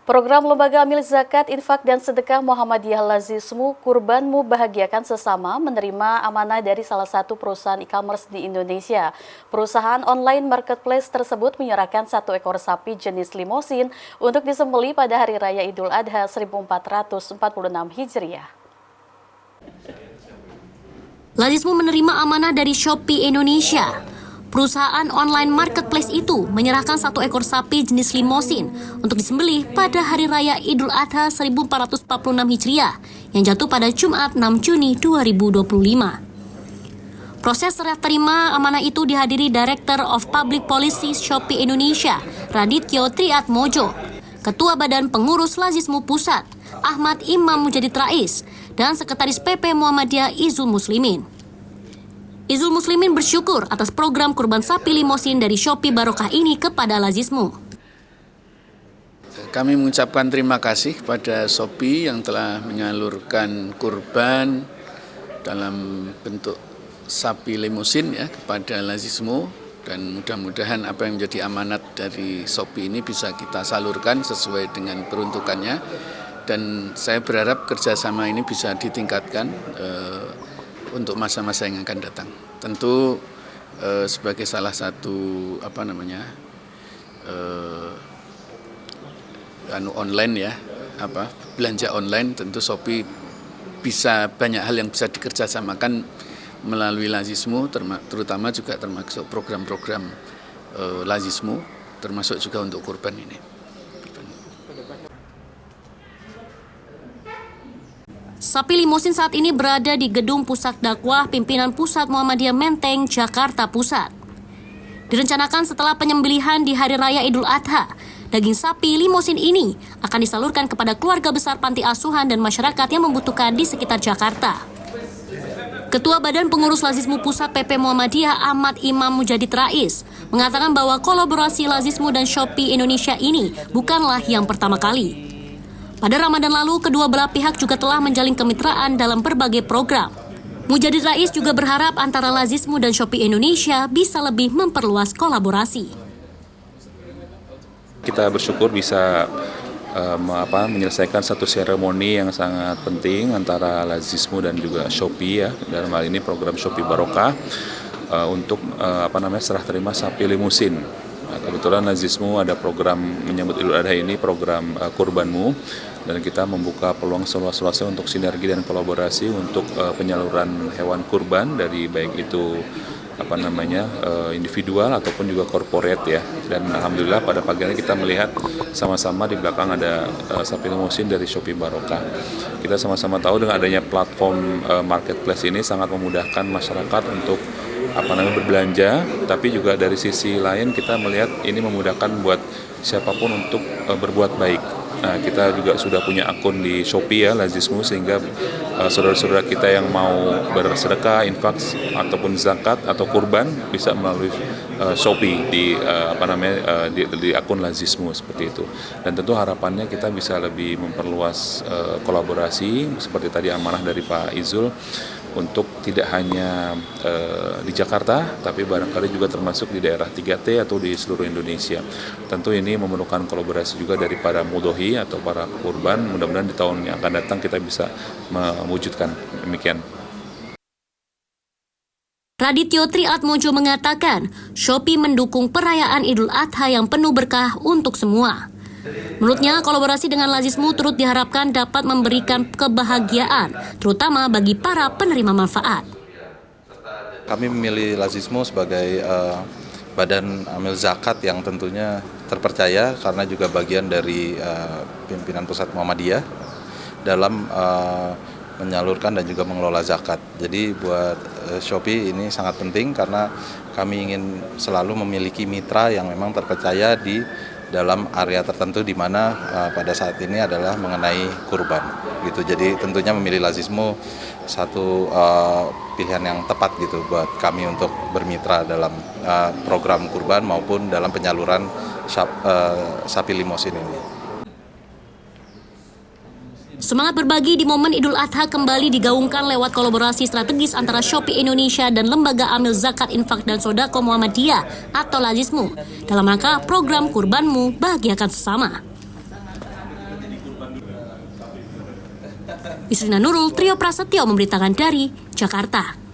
Program Lembaga Amil Zakat, Infak, dan Sedekah Muhammadiyah Lazismu Kurbanmu Bahagiakan Sesama menerima amanah dari salah satu perusahaan e-commerce di Indonesia. Perusahaan online marketplace tersebut menyerahkan 1 ekor sapi jenis limosin untuk disembelih pada Hari Raya Idul Adha 1446 Hijriah. Lazismu menerima amanah dari Shopee Indonesia. Perusahaan online marketplace itu menyerahkan 1 ekor sapi jenis limosin untuk disembelih pada Hari Raya Idul Adha 1446 Hijriah yang jatuh pada Jumat 6 Juni 2025. Proses serah terima amanah itu dihadiri Director of Public Policy Shopee Indonesia, Radityo Triatmojo, Ketua Badan Pengurus Lazismu Pusat, Ahmad Imam Mujadid Rais, dan Sekretaris PP Muhammadiyah Izul Muslimin. Izul Muslimin bersyukur atas program kurban sapi limosin dari Shopee Barokah ini kepada Lazismu. Kami mengucapkan terima kasih kepada Shopee yang telah menyalurkan kurban dalam bentuk sapi limosin kepada Lazismu, dan mudah-mudahan apa yang menjadi amanat dari Shopee ini bisa kita salurkan sesuai dengan peruntukannya, dan saya berharap kerjasama ini bisa ditingkatkan untuk masa-masa yang akan datang. Tentu sebagai salah satu online belanja online, tentu Shopee bisa banyak hal yang bisa dikerjasamakan melalui Lazismu, terutama juga termasuk program-program Lazismu, termasuk juga untuk kurban ini. Sapi limosin saat ini berada di Gedung Pusat Dakwah Pimpinan Pusat Muhammadiyah Menteng, Jakarta Pusat. Direncanakan setelah penyembelihan di Hari Raya Idul Adha, daging sapi limosin ini akan disalurkan kepada keluarga besar panti asuhan dan masyarakat yang membutuhkan di sekitar Jakarta. Ketua Badan Pengurus Lazismu Pusat PP Muhammadiyah Ahmad Imam Mujadid Rais mengatakan bahwa kolaborasi Lazismu dan Shopee Indonesia ini bukanlah yang pertama kali. Pada Ramadan lalu, kedua belah pihak juga telah menjalin kemitraan dalam berbagai program. Mujadid Rais juga berharap antara Lazismu dan Shopee Indonesia bisa lebih memperluas kolaborasi. Kita bersyukur bisa menyelesaikan satu seremoni yang sangat penting antara Lazismu dan juga Shopee dalam hal ini program Shopee Barokah untuk serah terima sapi limusin. Nah, kebetulan Lazismu ada program menyambut Idul Adha ini, program kurbanmu, dan kita membuka peluang seluas-luasnya untuk sinergi dan kolaborasi untuk penyaluran hewan kurban dari baik itu individual ataupun juga corporate ya. Dan alhamdulillah pada pagi hari kita melihat sama-sama di belakang ada sapi limosin dari Shopee Barokah. Kita sama-sama tahu dengan adanya platform marketplace ini sangat memudahkan masyarakat untuk berbelanja, tapi juga dari sisi lain kita melihat ini memudahkan buat siapapun untuk berbuat baik. Nah, kita juga sudah punya akun di Shopee Lazismu, sehingga saudara-saudara kita yang mau bersedekah, infak ataupun zakat atau kurban bisa melalui Shopee di akun Lazismu seperti itu. Dan tentu harapannya kita bisa lebih memperluas kolaborasi seperti tadi amanah dari Pak Izul, untuk tidak hanya di Jakarta, tapi barangkali juga termasuk di daerah 3T atau di seluruh Indonesia. Tentu ini memerlukan kolaborasi juga dari para mudhohi atau para kurban. Mudah-mudahan di tahun yang akan datang kita bisa mewujudkan demikian. Radityo Triatmojo mengatakan, Shopee mendukung perayaan Idul Adha yang penuh berkah untuk semua. Menurutnya, kolaborasi dengan Lazismu turut diharapkan dapat memberikan kebahagiaan, terutama bagi para penerima manfaat. Kami memilih Lazismu sebagai badan amil zakat yang tentunya terpercaya karena juga bagian dari pimpinan pusat Muhammadiyah dalam menyalurkan dan juga mengelola zakat. Jadi buat Shopee ini sangat penting karena kami ingin selalu memiliki mitra yang memang terpercaya di dalam area tertentu di mana pada saat ini adalah mengenai kurban gitu. Jadi tentunya memilih Lazismu satu pilihan yang tepat gitu buat kami untuk bermitra dalam program kurban maupun dalam penyaluran sapi limosin ini. Semangat berbagi di momen Idul Adha kembali digaungkan lewat kolaborasi strategis antara Shopee Indonesia dan Lembaga Amil Zakat, Infak, dan Sodako Muhammadiyah atau Lazismu dalam rangka program Kurbanmu Bahagiakan Sesama. Yusrina Nurul, Trio Prasetyo memberitakan dari Jakarta.